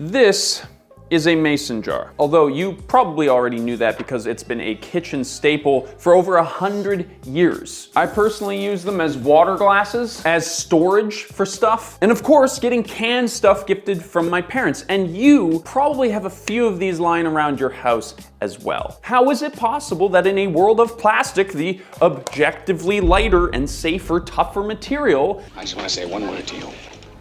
This is a mason jar. Although you probably already knew that because it's been a kitchen staple for over 100 years. I personally use them as water glasses, as storage for stuff, and of course, getting canned stuff gifted from my parents. And you probably have a few of these lying around your house as well. How is it possible that in a world of plastic, the objectively lighter and safer, tougher material, I just want to say one word to you: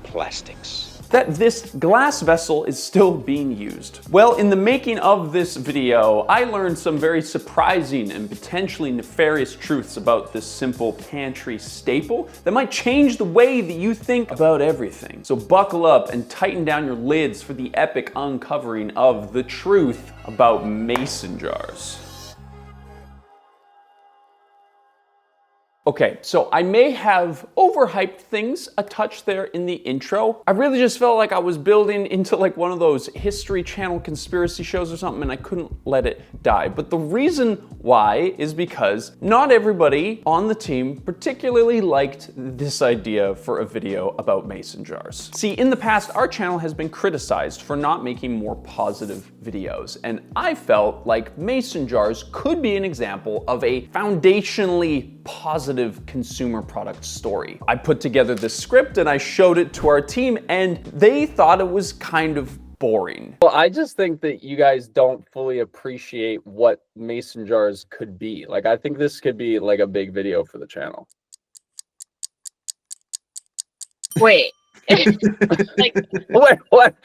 plastics. That this glass vessel is still being used? Well, in the making of this video, I learned some very surprising and potentially nefarious truths about this simple pantry staple that might change the way that you think about everything. So buckle up and tighten down your lids for the epic uncovering of the truth about mason jars. Okay, so I may have overhyped things a touch there in the intro. I really just felt like I was building into like one of those History Channel conspiracy shows or something, and I couldn't let it die. But the reason why is because not everybody on the team particularly liked this idea for a video about mason jars. See, in the past, our channel has been criticized for not making more positive videos, and I felt like mason jars could be an example of a foundationally positive consumer product story. I put together this script and I showed it to our team, and they thought it was kind of boring. Well, I just think that you guys don't fully appreciate what mason jars could be. Like, I think this could be like a big video for the channel. Wait. Like, what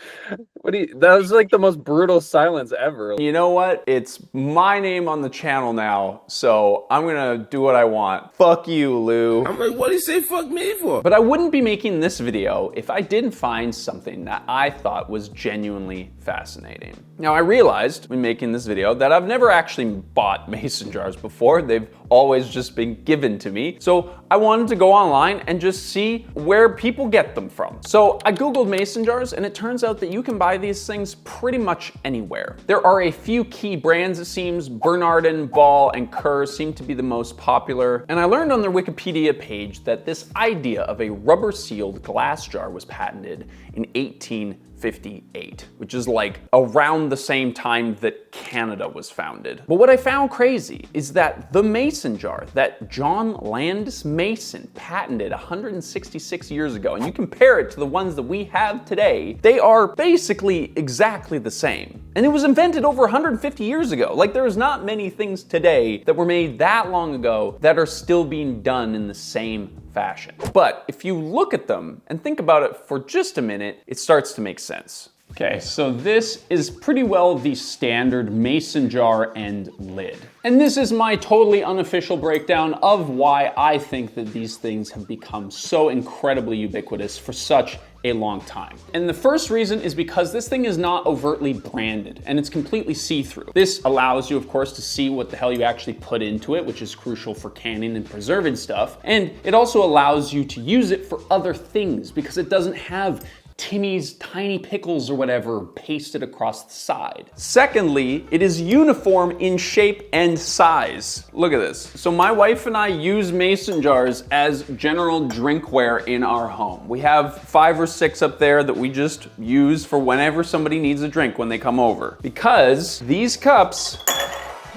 do you, that was like the most brutal silence ever. You know what? It's my name on the channel now, so I'm gonna do what I want. Fuck you, Lou. I'm like, what do you say fuck me for? But I wouldn't be making this video if I didn't find something that I thought was genuinely fascinating. Now, I realized when making this video that I've never actually bought mason jars before. They've always just been given to me. So I wanted to go online and just see where people get them from. So I Googled mason jars, and it turns out that you can buy these things pretty much anywhere. There are a few key brands, it seems. Bernardin, Veal, and Kerr seem to be the most popular. And I learned on their Wikipedia page that this idea of a rubber-sealed glass jar was patented in 1858, which is like around the same time that Canada was founded. But what I found crazy is that the mason jar that John Landis Mason patented 166 years ago, and you compare it to the ones that we have today, they are basically exactly the same. And it was invented over 150 years ago. Like, there's not many things today that were made that long ago that are still being done in the same fashion. But if you look at them and think about it for just a minute, it starts to make sense. Okay, so this is pretty well the standard mason jar and lid. And this is my totally unofficial breakdown of why I think that these things have become so incredibly ubiquitous for such a long time. And the first reason is because this thing is not overtly branded and it's completely see-through. This allows you, of course, to see what the hell you actually put into it, which is crucial for canning and preserving stuff. And it also allows you to use it for other things because it doesn't have Timmy's tiny pickles or whatever pasted across the side. Secondly, it is uniform in shape and size. Look at this. So my wife and I use mason jars as general drinkware in our home. We have 5 or 6 up there that we just use for whenever somebody needs a drink when they come over. Because these cups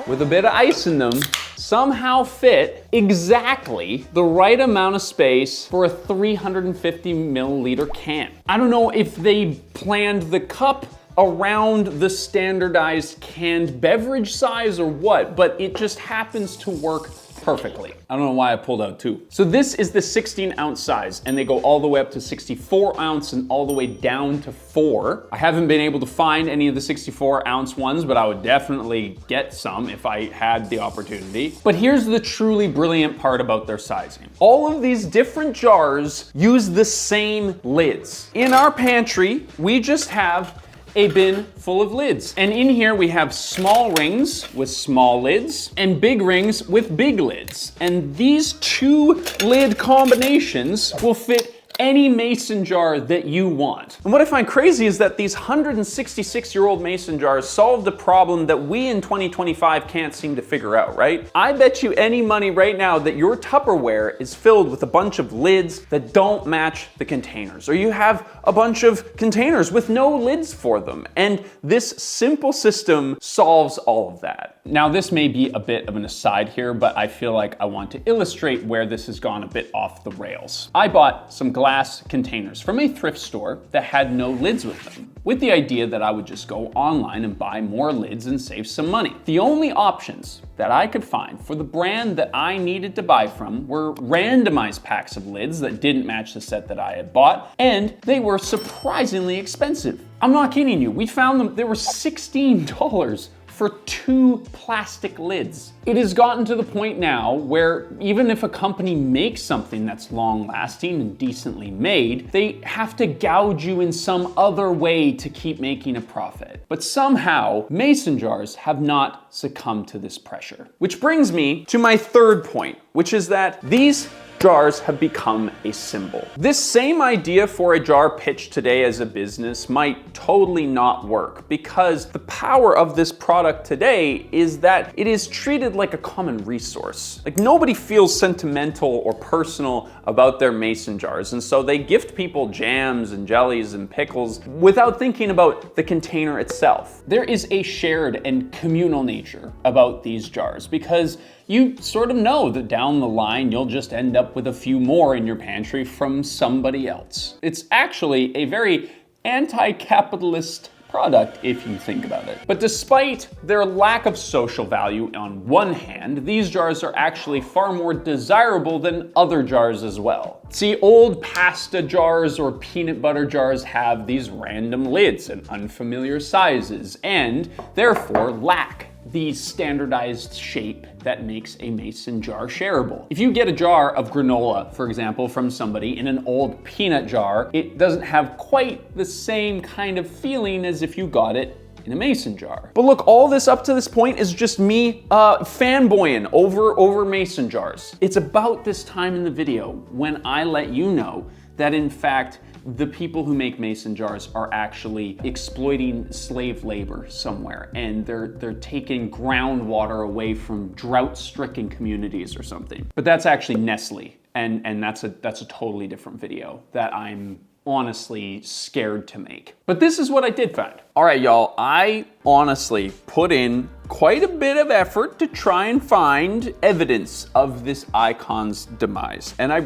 with a bit of ice in them somehow fit exactly the right amount of space for a 350 milliliter can. I don't know if they planned the cup around the standardized canned beverage size or what, but it just happens to work perfectly. I don't know why I pulled out 2. So this is the 16-ounce size, and they go all the way up to 64 ounce and all the way down to 4. I haven't been able to find any of the 64-ounce ones, but I would definitely get some if I had the opportunity. But here's the truly brilliant part about their sizing. All of these different jars use the same lids. In our pantry, we just have a bin full of lids. And in here we have small rings with small lids and big rings with big lids. And these 2 lid combinations will fit any mason jar that you want. And what I find crazy is that these 166-year-old mason jars solved a problem that we in 2025 can't seem to figure out, right? I bet you any money right now that your Tupperware is filled with a bunch of lids that don't match the containers, or you have a bunch of containers with no lids for them. And this simple system solves all of that. Now, this may be a bit of an aside here, but I feel like I want to illustrate where this has gone a bit off the rails. I bought some glass containers from a thrift store that had no lids with them, with the idea that I would just go online and buy more lids and save some money. The only options that I could find for the brand that I needed to buy from were randomized packs of lids that didn't match the set that I had bought, and they were surprisingly expensive. I'm not kidding you, we found them, they were $16 for 2 plastic lids. It has gotten to the point now where even if a company makes something that's long lasting and decently made, they have to gouge you in some other way to keep making a profit. But somehow, mason jars have not succumbed to this pressure. Which brings me to my third point, which is that these jars have become a symbol. This same idea for a jar pitched today as a business might totally not work, because the power of this product today is that it is treated like a common resource. Like, nobody feels sentimental or personal about their mason jars, and so they gift people jams and jellies and pickles without thinking about the container itself. There is a shared and communal nature about these jars, because you sort of know that down the line you'll just end up with a few more in your pantry from somebody else. It's actually a very anti-capitalist product if you think about it. But despite their lack of social value on one hand, these jars are actually far more desirable than other jars as well. See, old pasta jars or peanut butter jars have these random lids and unfamiliar sizes, and therefore lack the standardized shape that makes a mason jar shareable. If you get a jar of granola, for example, from somebody in an old peanut jar, it doesn't have quite the same kind of feeling as if you got it in a mason jar. But look, all this up to this point is just me fanboying over mason jars. It's about this time in the video when I let you know that in fact, the people who make mason jars are actually exploiting slave labor somewhere, and they're taking groundwater away from drought-stricken communities or something. But that's actually Nestle, and that's a totally different video that I'm honestly scared to make. But this is what I did find. All right, y'all, I honestly put in quite a bit of effort to try and find evidence of this icon's demise. And I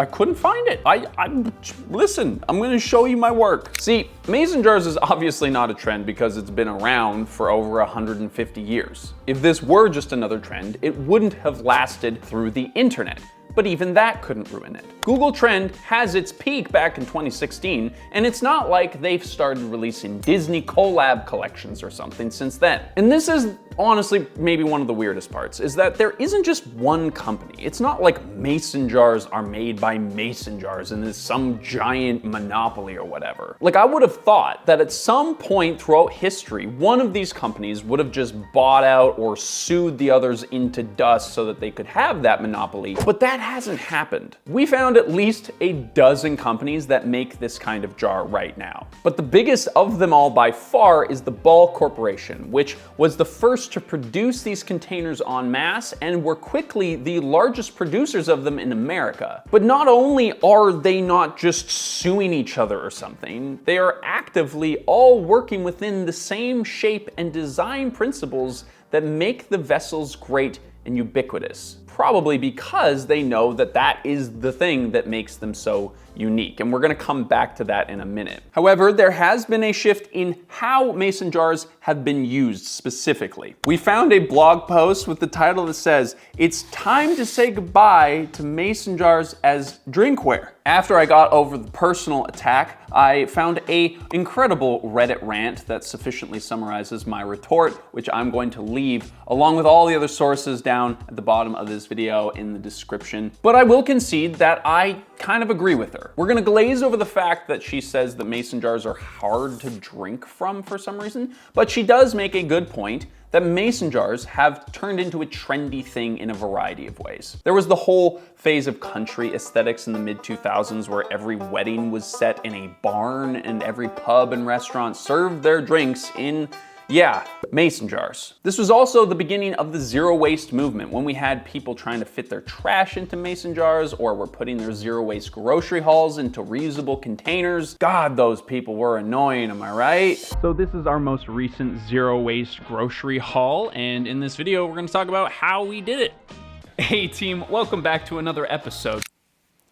couldn't find it. Listen, I'm gonna show you my work. See, mason jars is obviously not a trend because it's been around for over 150 years. If this were just another trend, it wouldn't have lasted through the internet. But even that couldn't ruin it. Google Trend has its peak back in 2016, and it's not like they've started releasing Disney collab collections or something since then. And this is honestly maybe one of the weirdest parts, is that there isn't just one company. It's not like mason jars are made by mason jars and it's some giant monopoly or whatever. Like, I would have thought that at some point throughout history, one of these companies would have just bought out or sued the others into dust so that they could have that monopoly, but that hasn't happened. We found at least a dozen companies that make this kind of jar right now. But the biggest of them all by far is the Ball Corporation, which was the first to produce these containers en masse and were quickly the largest producers of them in America. But not only are they not just suing each other or something, they are actively all working within the same shape and design principles that make the vessels great and ubiquitous. Probably because they know that that is the thing that makes them so unique. And we're gonna come back to that in a minute. However, there has been a shift in how mason jars have been used specifically. We found a blog post with the title that says, "It's time to say goodbye to mason jars as drinkware." After I got over the personal attack, I found an incredible Reddit rant that sufficiently summarizes my retort, which I'm going to leave along with all the other sources down at the bottom of this video in the description. But I will concede that I kind of agree with her. We're gonna glaze over the fact that she says that mason jars are hard to drink from for some reason, but she does make a good point that mason jars have turned into a trendy thing in a variety of ways. There was the whole phase of country aesthetics in the mid-2000s where every wedding was set in a barn and every pub and restaurant served their drinks in, yeah, mason jars. This was also the beginning of the zero waste movement when we had people trying to fit their trash into mason jars or were putting their zero waste grocery hauls into reusable containers. God, those people were annoying, am I right? So this is our most recent zero waste grocery haul, and in this video, we're gonna talk about how we did it. Hey team, welcome back to another episode.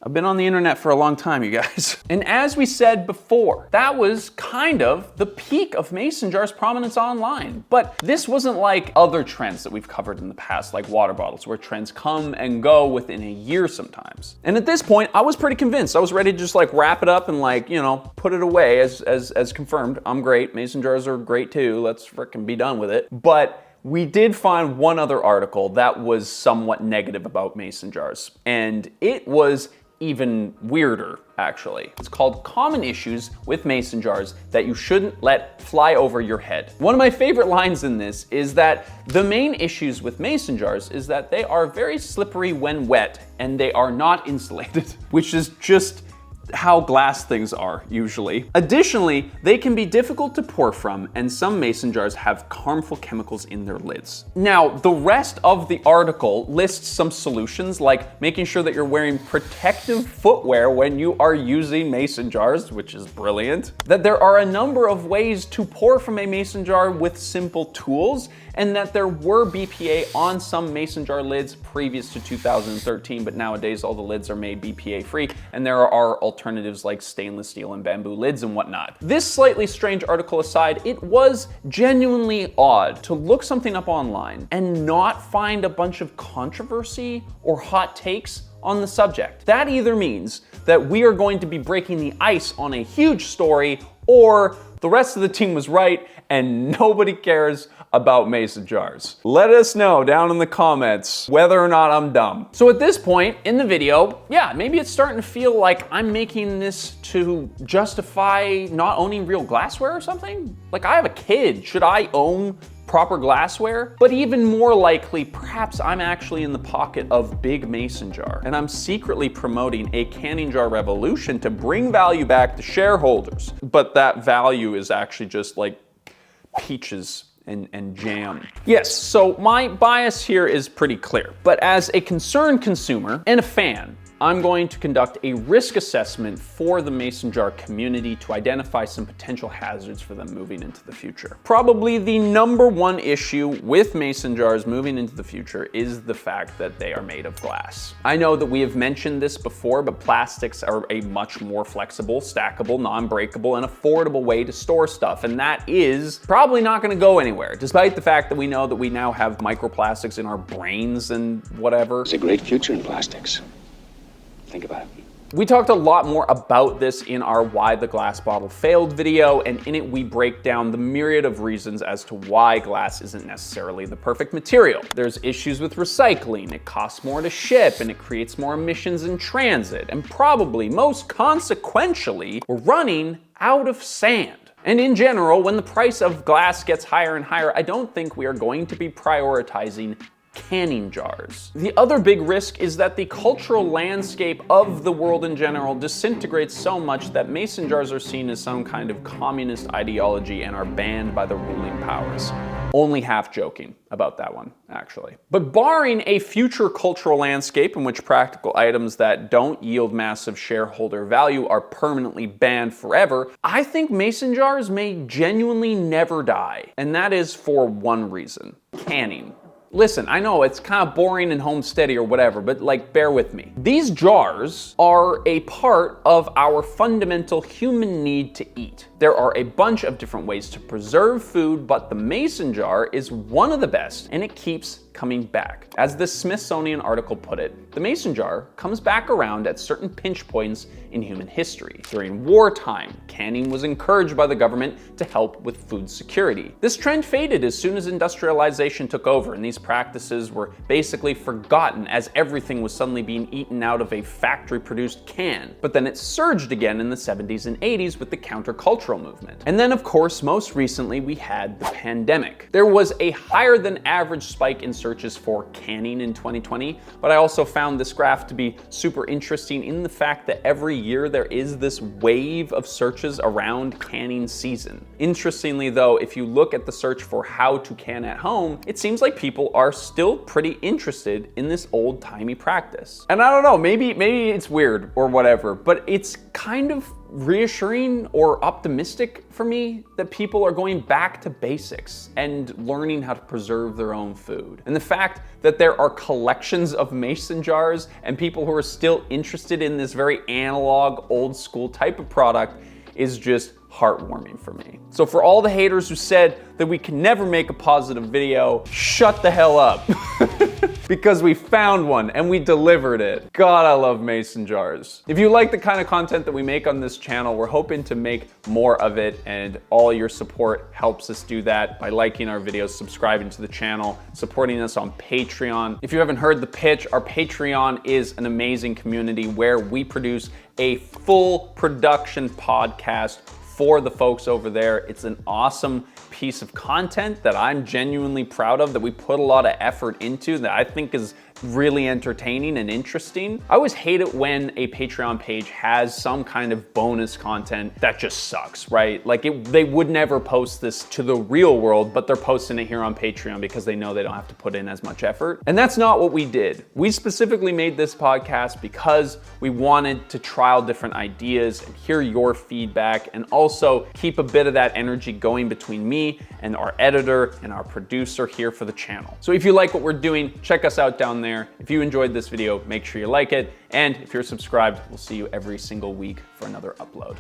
I've been on the internet for a long time, you guys. And as we said before, that was kind of the peak of mason jars' prominence online. But this wasn't like other trends that we've covered in the past, like water bottles, where trends come and go within a year sometimes. And at this point, I was pretty convinced. I was ready to just like wrap it up and like, you know, put it away as confirmed. I'm great, mason jars are great too, let's frickin' be done with it. But we did find one other article that was somewhat negative about mason jars. And it was even weirder, actually. It's called Common Issues with Mason Jars That You Shouldn't Let Fly Over Your Head. One of my favorite lines in this is that the main issues with mason jars is that they are very slippery when wet and they are not insulated, which is just how glass things are usually. Additionally, they can be difficult to pour from, and some mason jars have harmful chemicals in their lids. Now, the rest of the article lists some solutions, like making sure that you're wearing protective footwear when you are using mason jars, which is brilliant. That there are a number of ways to pour from a mason jar with simple tools, and that there were BPA on some mason jar lids previous to 2013, but nowadays all the lids are made BPA free, and there are alternatives like stainless steel and bamboo lids and whatnot. This slightly strange article aside, it was genuinely odd to look something up online and not find a bunch of controversy or hot takes on the subject. That either means that we are going to be breaking the ice on a huge story, or the rest of the team was right and nobody cares about mason jars. Let us know down in the comments whether or not I'm dumb. So at this point in the video, yeah, maybe it's starting to feel like I'm making this to justify not owning real glassware or something. Like, I have a kid, should I own proper glassware? But even more likely, perhaps I'm actually in the pocket of Big Mason Jar, and I'm secretly promoting a canning jar revolution to bring value back to shareholders. But that value is actually just like peaches and jam. Yes, so my bias here is pretty clear, but as a concerned consumer and a fan, I'm going to conduct a risk assessment for the mason jar community to identify some potential hazards for them moving into the future. Probably the number one issue with mason jars moving into the future is the fact that they are made of glass. I know that we have mentioned this before, but plastics are a much more flexible, stackable, non-breakable, and affordable way to store stuff, and that is probably not gonna go anywhere, despite the fact that we know that we now have microplastics in our brains and whatever. There's a great future in plastics. Think about it. We talked a lot more about this in our Why the Glass Bottle Failed video, and in it we break down the myriad of reasons as to why glass isn't necessarily the perfect material. There's issues with recycling, it costs more to ship, and it creates more emissions in transit, and probably most consequentially, we're running out of sand. And in general, when the price of glass gets higher and higher, I don't think we are going to be prioritizing canning jars. The other big risk is that the cultural landscape of the world in general disintegrates so much that mason jars are seen as some kind of communist ideology and are banned by the ruling powers. Only half joking about that one, actually. But barring a future cultural landscape in which practical items that don't yield massive shareholder value are permanently banned forever, I think mason jars may genuinely never die. And that is for one reason: canning. Listen, I know it's kind of boring and homesteady or whatever, but like, bear with me. These jars are a part of our fundamental human need to eat. There are a bunch of different ways to preserve food, but the mason jar is one of the best, and it keeps coming back. As this Smithsonian article put it, the mason jar comes back around at certain pinch points in human history. During wartime, canning was encouraged by the government to help with food security. This trend faded as soon as industrialization took over, and these practices were basically forgotten as everything was suddenly being eaten out of a factory-produced can. But then it surged again in the 70s and 80s with the countercultural movement. And then, of course, most recently, we had the pandemic. There was a higher than average spike in searches for canning in 2020, but I also found this graph to be super interesting in the fact that every year there is this wave of searches around canning season. Interestingly though, if you look at the search for how to can at home, it seems like people are still pretty interested in this old-timey practice. And I don't know, maybe it's weird or whatever, but it's kind of reassuring or optimistic for me that people are going back to basics and learning how to preserve their own food. And the fact that there are collections of mason jars and people who are still interested in this very analog, old school type of product is just heartwarming for me. So for all the haters who said that we can never make a positive video, shut the hell up. Because we found one and we delivered it. God, I love mason jars. If you like the kind of content that we make on this channel, we're hoping to make more of it, and all your support helps us do that by liking our videos, subscribing to the channel, supporting us on Patreon. If you haven't heard the pitch, our Patreon is an amazing community where we produce a full production podcast for the folks over there. It's an awesome piece of content that I'm genuinely proud of, that we put a lot of effort into, that I think is really entertaining and interesting. I always hate it when a Patreon page has some kind of bonus content that just sucks, right? Like they would never post this to the real world, but they're posting it here on Patreon because they know they don't have to put in as much effort. And that's not what we did. We specifically made this podcast because we wanted to trial different ideas and hear your feedback, and also keep a bit of that energy going between me and our editor and our producer here for the channel. So if you like what we're doing, check us out down there. If you enjoyed this video, make sure you like it. And if you're subscribed, we'll see you every single week for another upload.